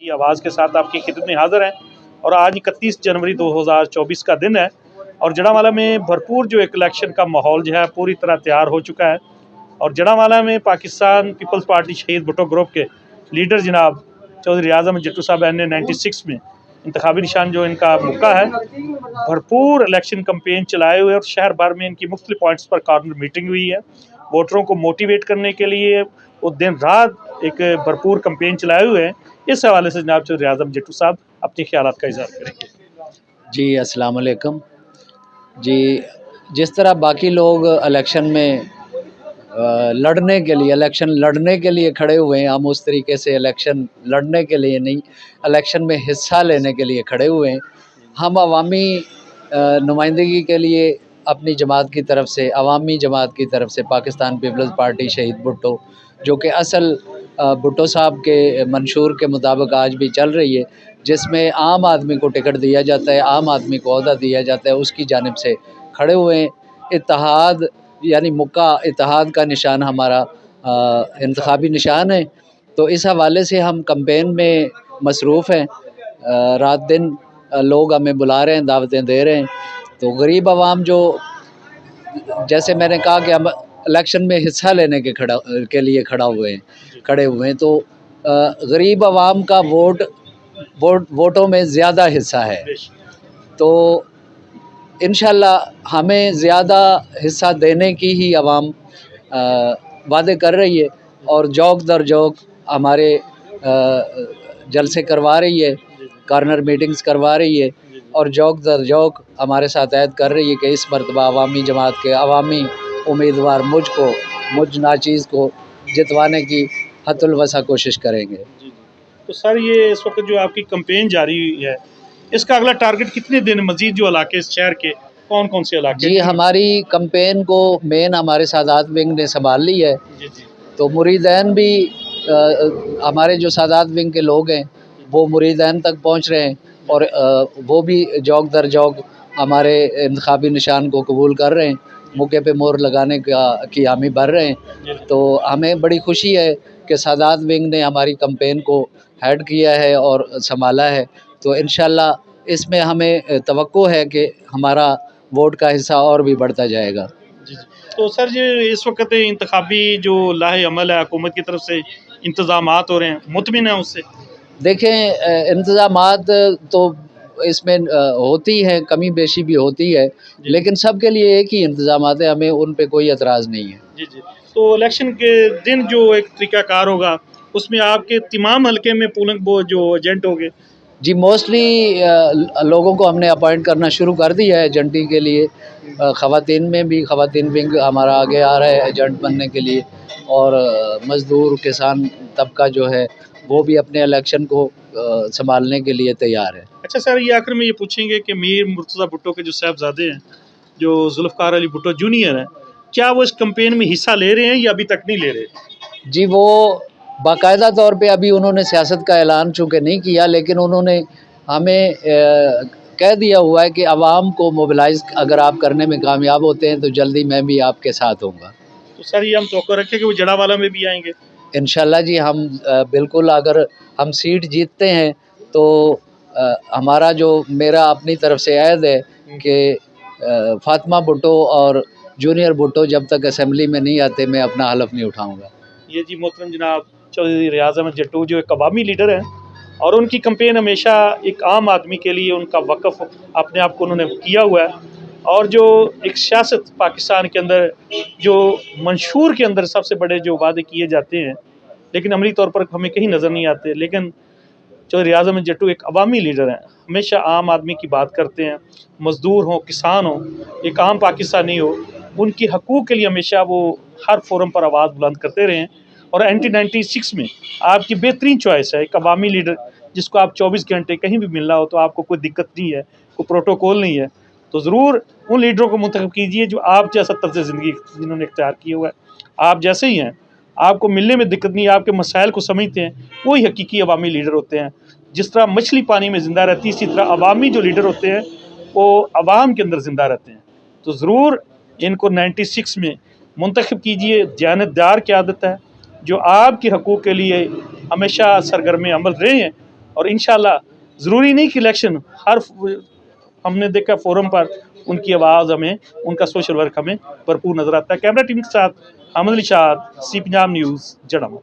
की आवाज़ के साथ आपकी खिदमत में हाज़िर हैं। और आज 31 जनवरी 2024 का दिन है और जड़ावाला में भरपूर जो एक इलेक्शन का माहौल जो है पूरी तरह तैयार हो चुका है। और जड़ावाला में पाकिस्तान पीपल्स पार्टी शहीद भुट्टो ग्रुप के लीडर जनाब चौधरी रियाज अहमद जट्टू साहब NA96 में इंतखाबी निशान जो इनका मुक्का है, भरपूर इलेक्शन कैंपेन चलाए हुए और शहर भर में इनकी मुख्तलिफ पॉइंट्स पर कॉर्नर मीटिंग हुई है। वोटरों को मोटिवेट करने के लिए वो दिन रात एक भरपूर कैंपेन चलाए हुए हैं। इस हवाले से जनाब चौधरी रियाज अहमद जट्टू साहब अपने ख्यालात का इज़हार करेंगे। जी अस्सलाम वालेकुम जी। जिस तरह बाकी लोग इलेक्शन में इलेक्शन लड़ने के लिए खड़े हुए हैं, हम उस तरीके से इलेक्शन लड़ने के लिए नहीं, इलेक्शन में हिस्सा लेने के लिए खड़े हुए हैं। हम अवामी नुमाइंदगी के लिए अपनी जमात की तरफ से, अवामी जमात की तरफ से पाकिस्तान पीपल्स पार्टी शहीद भुट्टो, जो कि असल भुट्टो साहब के मंशूर के मुताबिक आज भी चल रही है, जिसमें आम आदमी को टिकट दिया जाता है, आम आदमी को ओहदा दिया जाता है, उसकी जानिब से खड़े हुए हैं। इत्तेहाद यानी मुक्का इत्तेहाद का निशान हमारा इंतखाबी निशान है। तो इस हवाले से हम कैंपेन में मसरूफ़ हैं। रात दिन लोग हमें बुला रहे हैं, दावतें दे रहे हैं। तो गरीब आवाम जो, जैसे मैंने कहा कि हम इलेक्शन में हिस्सा लेने के लिए खड़े हुए हैं, तो गरीब आवाम का वोटों में ज़्यादा हिस्सा है। तो इंशाल्लाह हमें ज़्यादा हिस्सा देने की ही आवाम वादे कर रही है और जौक दर जौक हमारे जलसे करवा रही है, कॉर्नर मीटिंग्स करवा रही है और जौक दर जौक हमारे साथ ऐद कर रही है कि इस मरतबा अवामी जमात के अवामी उम्मीदवार मुझ नाचीज़ को जितवाने की हतुल वसा कोशिश करेंगे। तो सर ये इस वक्त जो आपकी कैंपेन जारी है, इसका अगला टारगेट कितने दिन मजीद जो इलाके इस शहर के कौन कौन से इलाके? जी हमारी कैंपेन को मेन हमारे सादात विंग ने संभाल ली है। तो मुरीदैन भी हमारे जो सादात विंग के लोग हैं वो मुरीदैन तक पहुंच रहे हैं और वो भी जौक दर जौक हमारे इंतखाबी निशान को कबूल कर रहे हैं, मौके पे मोहर लगाने की हामी भर रहे हैं। तो हमें बड़ी खुशी है कि सादात विंग ने हमारी कैंपेन को हेड किया है और संभाला है। तो इंशाल्लाह इसमें हमें तवक्को है कि हमारा वोट का हिस्सा और भी बढ़ता जाएगा। तो सर जी इस वक्त इंतखाबी जो लाहे अमल है हुकूमत की तरफ से इंतज़ामात हो रहे हैं, मुतमिन है उससे? देखें इंतज़ामात तो इसमें होती है, कमी बेशी भी होती है, लेकिन सब के लिए एक ही इंतज़ामात है, हमें उन पे कोई एतराज़ नहीं है। जी जी। तो इलेक्शन के दिन जो एक तरीक़ाकार होगा उसमें आपके तमाम हल्के में पोलिंग वो जो एजेंट होंगे? जी मोस्टली लोगों को हमने अपॉइंट करना शुरू कर दिया है एजेंटी के लिए। ख़वातीन में भी ख़वातीन विंग हमारा आगे आ रहा है एजेंट बनने के लिए और मज़दूर किसान तबका जो है वो भी अपने इलेक्शन को संभालने के लिए तैयार है। अच्छा सर, ये आखिर में ये पूछेंगे कि मीर मुर्तज़ा भुट्टो के जो साहबजादे हैं, जो जुल्फ़िकार अली भुट्टो जूनियर हैं, क्या वो इस कैंपेन में हिस्सा ले रहे हैं या अभी तक नहीं ले रहे? जी वो बाकायदा तौर पे अभी उन्होंने सियासत का ऐलान चूँकि नहीं किया, लेकिन उन्होंने हमें कह दिया हुआ है कि आवाम को मोबिलाइज़ अगर आप करने में कामयाब होते हैं तो जल्दी मैं भी आपके साथ होऊंगा। तो सर ये हम तवक्को रखें कि वो जड़ावाला में भी आएंगे? इंशाल्लाह जी हम बिल्कुल, अगर हम सीट जीतते हैं तो हमारा जो मेरा अपनी तरफ से ऐद है कि फातिमा भुट्टो और जूनियर भुट्टो जब तक असेंबली में नहीं आते मैं अपना हलफ नहीं उठाऊँगा। ये जी मोहतरम जनाब चौधरी रियाज अहमद जट्टू जो एक अवामी लीडर हैं और उनकी कैंपेन हमेशा एक आम आदमी के लिए उनका वक़्फ़ अपने आप को उन्होंने किया हुआ है। और जो एक सियासत पाकिस्तान के अंदर जो मंशूर के अंदर सबसे बड़े जो वादे किए जाते हैं लेकिन अमली तौर पर हमें कहीं नज़र नहीं आते, लेकिन चौधरी रियाज अहमद जट्टू एक अवामी लीडर हैं, हमेशा आम आदमी की बात करते हैं, मज़दूर हों, किसान हों, एक आम पाकिस्तानी हो, उनके हकूक़ के लिए हमेशा वो हर फोरम पर आवाज़ बुलंद करते रहे हैं। और NT96 में आपकी बेहतरीन चॉइस है, एक अवामी लीडर जिसको आप 24 घंटे कहीं भी मिलना हो तो आपको कोई दिक्कत नहीं है, कोई प्रोटोकॉल नहीं है। तो ज़रूर उन लीडरों को मुंतखब कीजिए जो आप जैसा तर्ज़ ज़िंदगी जिन्होंने इख्तियार किया हुआ है, आप जैसे ही हैं, आपको मिलने में दिक्कत नहीं है, आपके मसाइल को समझते हैं, वही हकीकी अवामी लीडर होते हैं। जिस तरह मछली पानी में ज़िंदा रहती है, इसी तरह अवामी जो लीडर होते हैं वो अवाम के अंदर ज़िंदा रहते हैं। तो ज़रूर इनको 96 में मुंतखब कीजिए। दयानतदार क़यादत है जो आपके हकूक़ के लिए हमेशा सरगर्म अमल रहे हैं और इंशाल्लाह ज़रूरी नहीं कि इलेक्शन हर हमने देखा फोरम पर उनकी आवाज़ हमें, उनका सोशल वर्क हमें भरपूर नज़र आता है। कैमरा टीम के साथ अहमद अली शाह, सी पंजाब न्यूज़, जड़म।